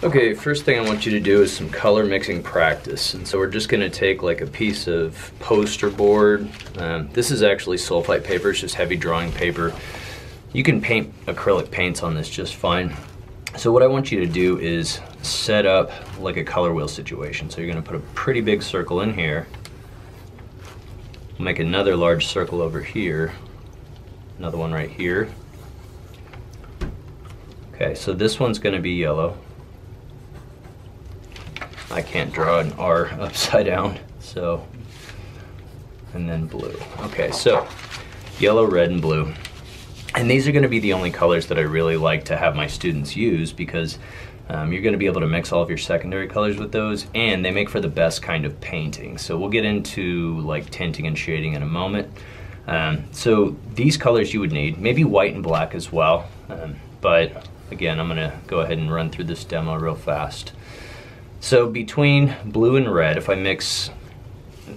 Okay, first thing I want you to do is some color mixing practice. And so we're just gonna take like a piece of poster board. This is actually sulfite paper, it's just heavy drawing paper. You can paint acrylic paints on this just fine. So what I want you to do is set up like a color wheel situation. So you're gonna put a pretty big circle in here. Make another large circle over here. Another one right here. Okay, so this one's gonna be yellow. I can't draw an R upside down, so, and then blue. Okay, so yellow, red, and blue. And these are gonna be the only colors that I really like to have my students use because you're gonna be able to mix all of your secondary colors with those, and they make for the best kind of painting. So we'll get into like tinting and shading in a moment. So these colors you would need, maybe white and black as well, but again, I'm gonna go ahead and run through this demo real fast. So between blue and red, if I mix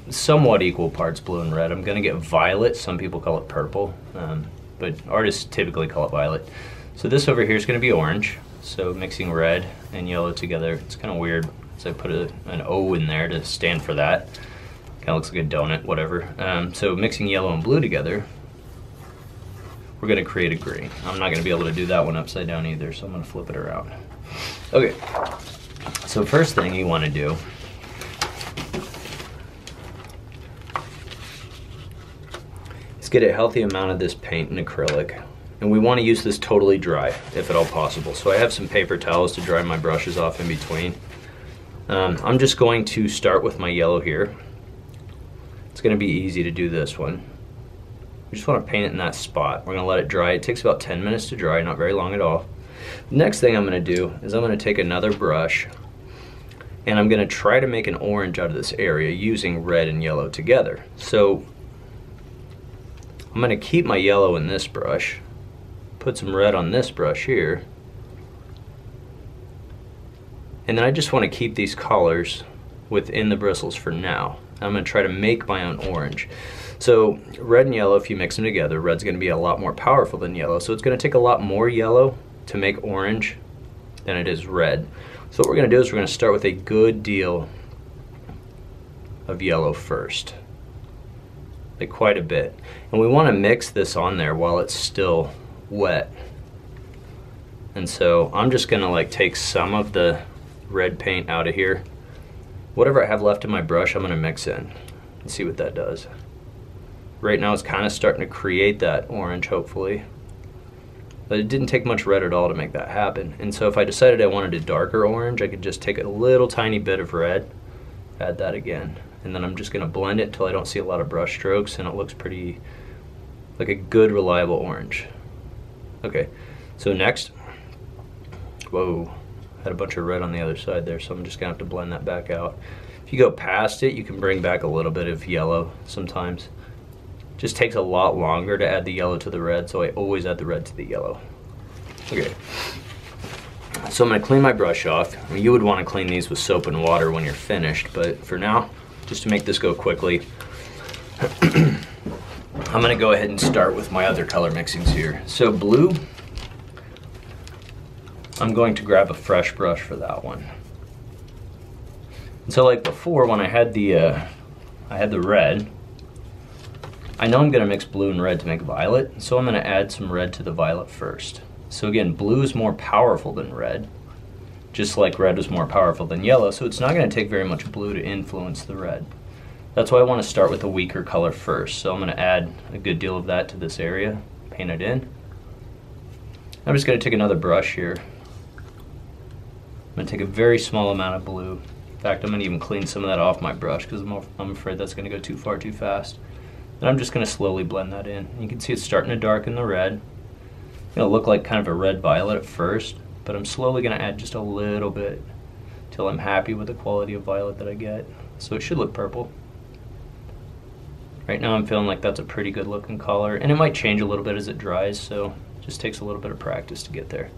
somewhat equal parts blue and red, I'm gonna get violet. Some people call it purple, but artists typically call it violet. So this over here is gonna be orange. So mixing red and yellow together, it's kind of weird. So I put an O in there to stand for that. Kind of looks like a donut, whatever. So mixing yellow and blue together, we're gonna create a green. I'm not gonna be able to do that one upside down either, so I'm gonna flip it around. Okay. So first thing you want to do is get a healthy amount of this paint in acrylic, and we want to use this totally dry if at all possible. So I have some paper towels to dry my brushes off in between. I'm just going to start with my yellow here. It's going to be easy to do this one. We just want to paint it in that spot. We're going to let it dry. It takes about 10 minutes to dry, not very long at all. The next thing I'm going to do is I'm going to take another brush and I'm going to try to make an orange out of this area using red and yellow together. So I'm going to keep my yellow in this brush, put some red on this brush here, and then I just want to keep these colors within the bristles for now. I'm going to try to make my own orange. So red and yellow, if you mix them together, red's going to be a lot more powerful than yellow. So it's going to take a lot more yellow to make orange than it is red. So what we're going to do is we're going to start with a good deal of yellow first, like quite a bit. And we want to mix this on there while it's still wet. And so I'm just going to like take some of the red paint out of here. Whatever I have left in my brush, I'm going to mix in and see what that does. Right now it's kind of starting to create that orange, hopefully. But it didn't take much red at all to make that happen. And so if I decided I wanted a darker orange, I could just take a little tiny bit of red, add that again. And then I'm just gonna blend it until I don't see a lot of brush strokes and it looks pretty, like a good reliable orange. Okay, so next, whoa, had a bunch of red on the other side there, so I'm just gonna have to blend that back out. If you go past it, you can bring back a little bit of yellow sometimes. Just takes a lot longer to add the yellow to the red, so I always add the red to the yellow. Okay, so I'm gonna clean my brush off. I mean, you would wanna clean these with soap and water when you're finished, but for now, just to make this go quickly, I'm gonna go ahead and start with my other color mixings here. So blue, I'm going to grab a fresh brush for that one. And so like before, when I had the red, I know I'm gonna mix blue and red to make violet, so I'm gonna add some red to the violet first. So again, blue is more powerful than red, just like red is more powerful than yellow, so it's not gonna take very much blue to influence the red. That's why I wanna start with a weaker color first. So I'm gonna add a good deal of that to this area, paint it in. I'm just gonna take another brush here. I'm gonna take a very small amount of blue. In fact, I'm gonna even clean some of that off my brush because I'm afraid that's gonna go too far too fast. And I'm just gonna slowly blend that in. You can see it's starting to darken the red. It'll look like kind of a red violet at first, but I'm slowly gonna add just a little bit till I'm happy with the quality of violet that I get. So it should look purple. Right now I'm feeling like that's a pretty good looking color, and it might change a little bit as it dries, so it just takes a little bit of practice to get there.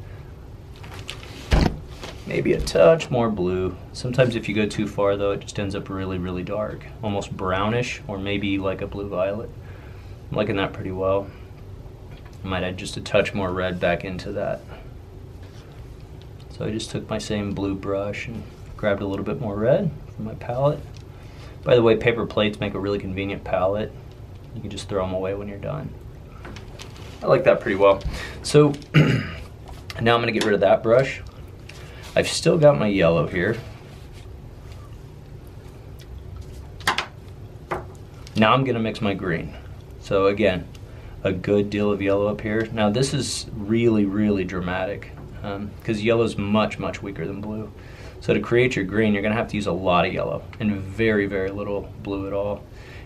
Maybe a touch more blue. Sometimes if you go too far though, it just ends up really, really dark. Almost brownish, or maybe like a blue violet. I'm liking that pretty well. I might add just a touch more red back into that. So I just took my same blue brush and grabbed a little bit more red from my palette. By the way, paper plates make a really convenient palette. You can just throw them away when you're done. I like that pretty well. So now I'm gonna get rid of that brush. I've still got my yellow here. Now I'm gonna mix my green. So again, a good deal of yellow up here. Now this is really, really dramatic because yellow is much, much weaker than blue. So to create your green, you're gonna have to use a lot of yellow and very, very little blue at all.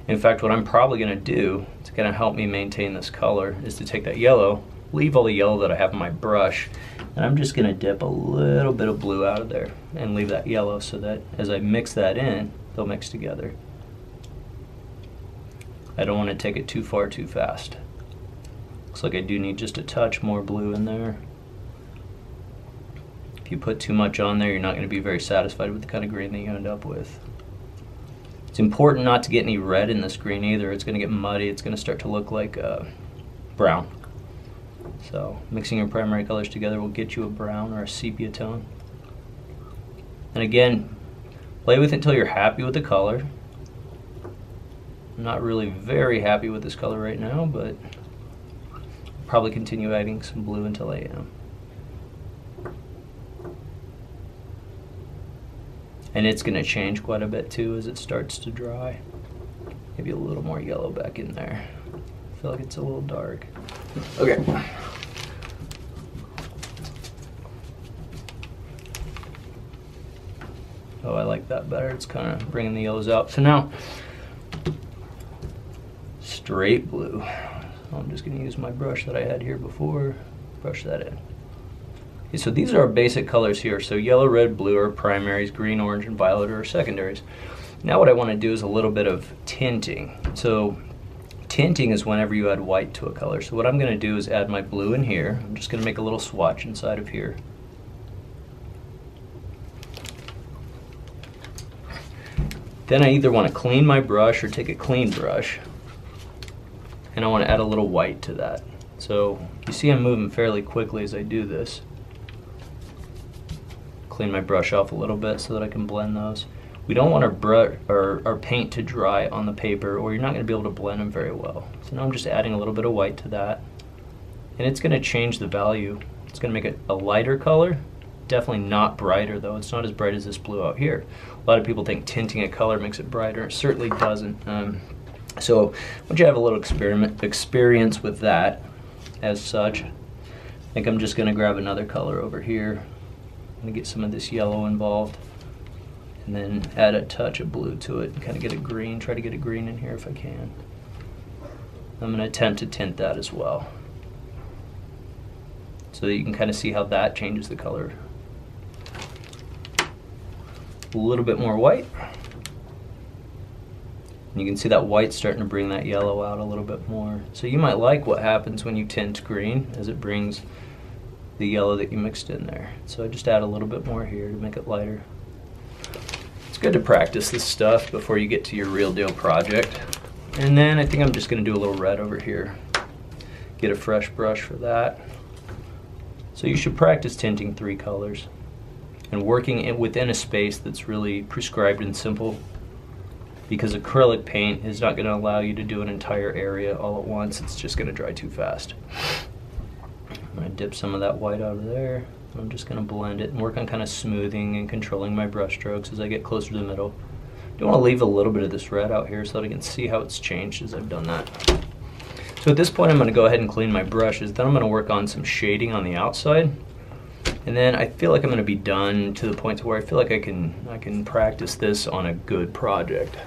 In fact, what I'm probably gonna do to kind of help me maintain this color is to take that yellow, leave all the yellow that I have in my brush, and I'm just gonna dip a little bit of blue out of there and leave that yellow so that as I mix that in, they'll mix together. I don't want to take it too far too fast. Looks like I do need just a touch more blue in there. If you put too much on there, you're not going to be very satisfied with the kind of green that you end up with. It's important not to get any red in this green either. It's going to get muddy. It's going to start to look like brown. So mixing your primary colors together will get you a brown or a sepia tone. And again, play with it until you're happy with the color. I'm not really very happy with this color right now, but I'll probably continue adding some blue until I am. And it's going to change quite a bit too as it starts to dry. Maybe a little more yellow back in there. I feel like it's a little dark. Okay. Oh, I like that better. It's kind of bringing the yellows out. So now, straight blue. So I'm just going to use my brush that I had here before, brush that in. Okay, so these are our basic colors here. So yellow, red, blue are primaries, green, orange, and violet are secondaries. Now what I want to do is a little bit of tinting. So tinting is whenever you add white to a color. So what I'm going to do is add my blue in here. I'm just going to make a little swatch inside of here. Then I either want to clean my brush or take a clean brush, and I want to add a little white to that. So you see I'm moving fairly quickly as I do this. Clean my brush off a little bit so that I can blend those. We don't want our paint to dry on the paper, or you're not going to be able to blend them very well. So now I'm just adding a little bit of white to that, and it's going to change the value. It's going to make it a lighter color. Definitely not brighter though. It's not as bright as this blue out here. A lot of people think tinting a color makes it brighter. It certainly doesn't. So once you have a little experience with that as such, I think I'm just going to grab another color over here. I'm going to get some of this yellow involved and then add a touch of blue to it and kind of get a green. Try to get a green in here if I can. I'm going to attempt to tint that as well so that you can kind of see how that changes the color. A little bit more white. And you can see that white starting to bring that yellow out a little bit more. So you might like what happens when you tint green, as it brings the yellow that you mixed in there. So I just add a little bit more here to make it lighter. It's good to practice this stuff before you get to your real deal project. And then I think I'm just going to do a little red over here. Get a fresh brush for that. So you should practice tinting 3 colors and working within a space that's really prescribed and simple, because acrylic paint is not going to allow you to do an entire area all at once. It's just going to dry too fast. I'm going to dip some of that white out of there. I'm just going to blend it and work on kind of smoothing and controlling my brush strokes as I get closer to the middle. I do want to leave a little bit of this red out here so that I can see how it's changed as I've done that. So at this point I'm going to go ahead and clean my brushes. Then I'm going to work on some shading on the outside. And then I feel like I'm going to be done to the point to where I feel like I can practice this on a good project.